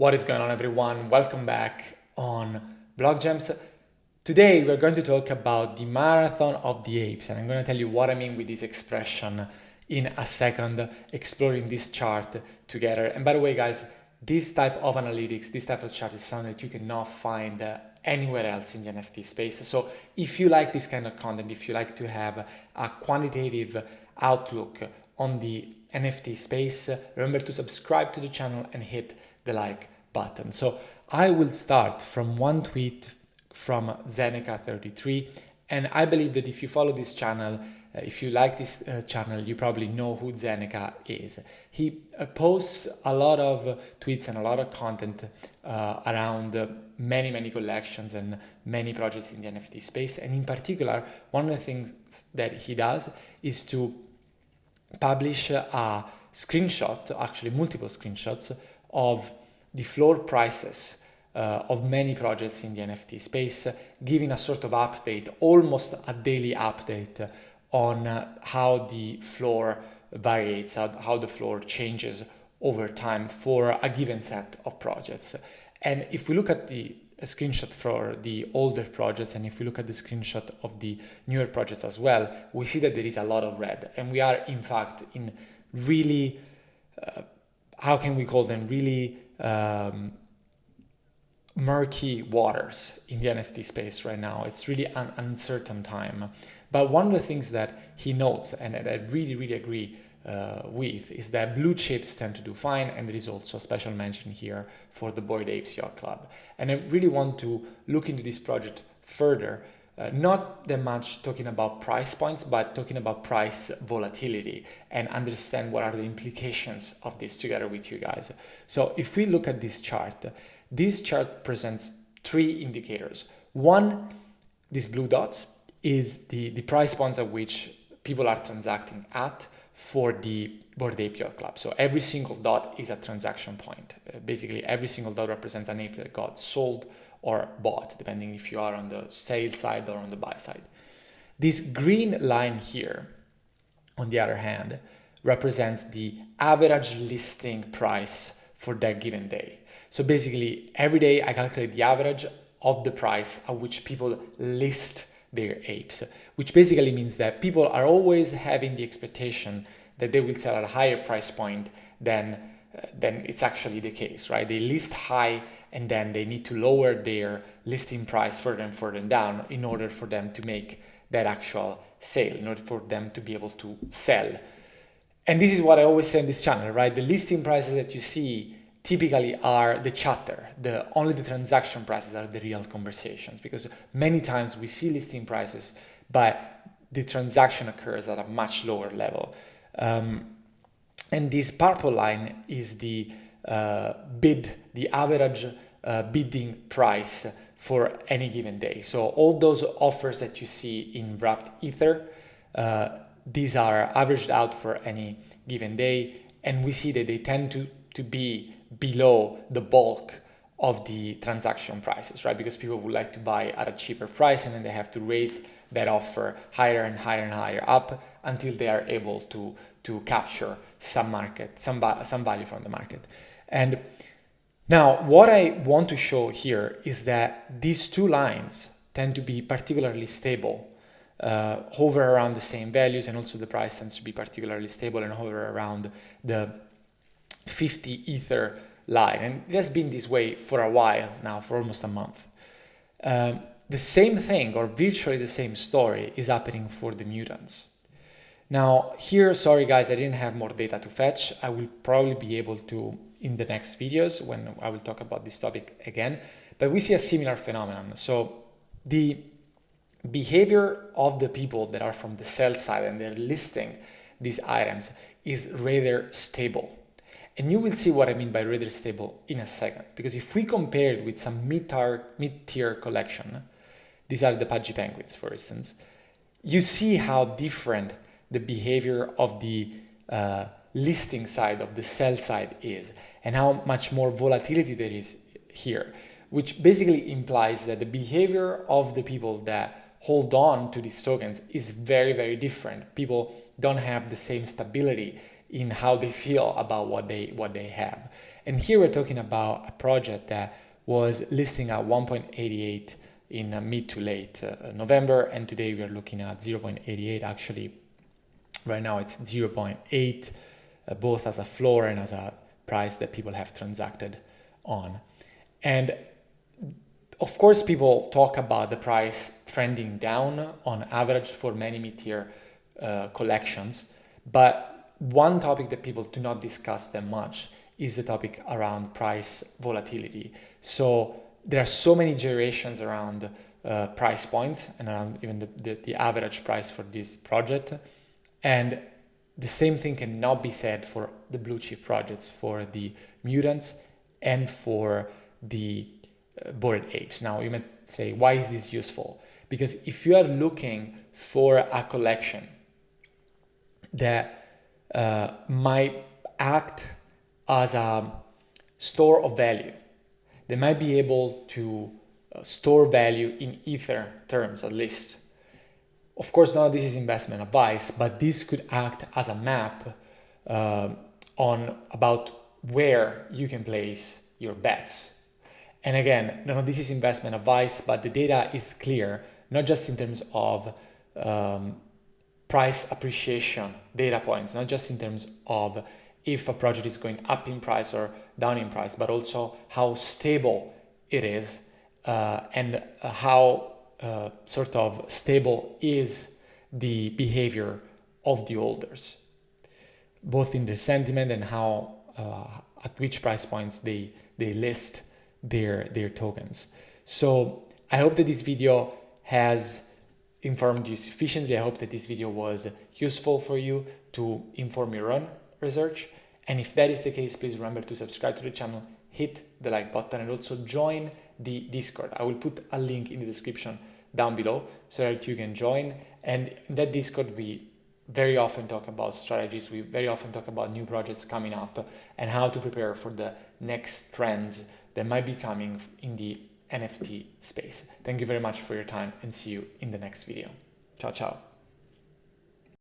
What is going on, everyone? Welcome back on Blog Gems. Today we're going to talk about the marathon of the apes, and I'm going to tell you what I mean with this expression in a second, exploring this chart together. And by the way, guys, this type of analytics, this type of chart is something that you cannot find anywhere else in the NFT space. So if you like this kind of content, if you like to have a quantitative outlook on the NFT space, remember to subscribe to the channel and hit the like button. So I will start from one tweet from Zeneca33, and I believe that if you follow this channel, if you like this channel, you probably know who Zeneca is. He posts a lot of tweets and a lot of content around many collections and many projects in the NFT space. And in particular, one of the things that he does is to publish a screenshot, actually multiple screenshots, of the floor prices of many projects in the NFT space, giving a sort of update, almost a daily update on how the floor varies, how the floor changes over time for a given set of projects. And if we look at the screenshot for the older projects, and if we look at the screenshot of the newer projects as well, we see that there is a lot of red, and we are in fact in really how can we call them, really murky waters in the NFT space right now. It's really an uncertain time. But one of the things that he notes, and that I really agree with, is that blue chips tend to do fine, and there is also a special mention here for the Bored Apes Yacht Club. And I really want to look into this project further, not that much talking about price points, but talking about price volatility and understand what are the implications of this together with you guys. So if we look at this chart presents three indicators. One, these blue dots, is the price points at which people are transacting at for the Bored Ape Yacht Club. So every single dot is a transaction point. Basically, every single dot represents an ape that got sold or bought, depending if you are on the sale side or on the buy side. This green line here, on the other hand, represents the average listing price for that given day. So basically, every day I calculate the average of the price at which people list their apes, which basically means that people are always having the expectation that they will sell at a higher price point than it's actually the case, right? They list high, and then they need to lower their listing price further and further down in order for them to make that actual sale, in order for them to be able to sell. And this is what I always say on this channel, right? The listing prices that you see typically are the chatter. Only the transaction prices are the real conversations, because many times we see listing prices, but the transaction occurs at a much lower level. And this purple line is the average bidding price for any given day. So all those offers that you see in wrapped ether, these are averaged out for any given day, and we see that they tend to be below the bulk of the transaction prices, right? Because people would like to buy at a cheaper price, and then they have to raise that offer higher and higher up until they are able to capture some value from the market. And now what I want to show here is that these two lines tend to be particularly stable, hover around the same values, and also the price tends to be particularly stable and hover around the 50 ether line. And it has been this way for a while now, for almost a month. The same thing, or virtually the same story, is happening for the mutants. Now here, sorry guys, I didn't have more data to fetch. I will probably be able to in the next videos when I will talk about this topic again, but we see a similar phenomenon. So the behavior of the people that are from the sell side and they're listing these items is rather stable. And you will see what I mean by rather stable in a second, because if we compare it with some mid-tier collection, these are the Pudgy Penguins, for instance, you see how different the behavior of the listing side, of the sell side is, and how much more volatility there is here, which basically implies that the behavior of the people that hold on to these tokens is very different. People don't have the same stability in how they feel about what they have. And here we're talking about a project that was listing at 1.88 in mid to late November, and today we are looking at 0.88. Actually, right now it's 0.8, both as a floor and as a price that people have transacted on. And of course, people talk about the price trending down on average for many mid-tier collections, but one topic that people do not discuss that much is the topic around price volatility. So there are so many gyrations around price points and around even the average price for this project. And the same thing cannot be said for the blue chip projects, for the mutants and for the Bored Apes. Now you might say, why is this useful? Because if you are looking for a collection that might act as a store of value, they might be able to store value in Ether terms at least. Of course, none of this is investment advice, but this could act as a map on about where you can place your bets. And again, none of this is investment advice, but the data is clear, not just in terms of price appreciation data points, not just in terms of if a project is going up in price or down in price, but also how stable it is and how sort of stable is the behavior of the holders, both in their sentiment and how at which price points they list their tokens. So I hope that this video has informed you sufficiently. I hope that this video was useful for you to inform your own research. And if that is the case, please remember to subscribe to the channel, hit the like button, and also join the Discord. I will put a link in the description down below so that you can join. And in that Discord, we very often talk about strategies. We very often talk about new projects coming up and how to prepare for the next trends that might be coming in the NFT space. Thank you very much for your time and see you in the next video. Ciao, ciao.